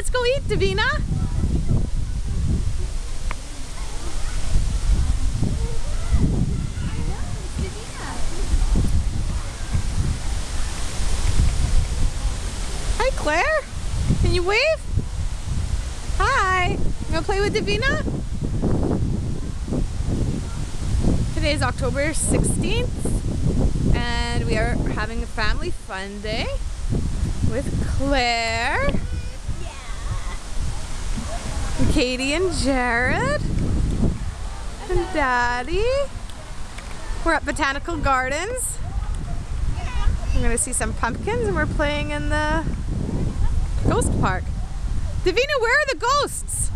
let's go eat, Davina. Hi, Claire. Can you wave? Hi. You gonna play with Davina? Today is October 16th, and we are having a family fun day with Claire, and Katie and Jared, and Daddy. We're at Botanical Gardens. We're gonna see some pumpkins, and we're playing in the ghost park. Davina, where are the ghosts?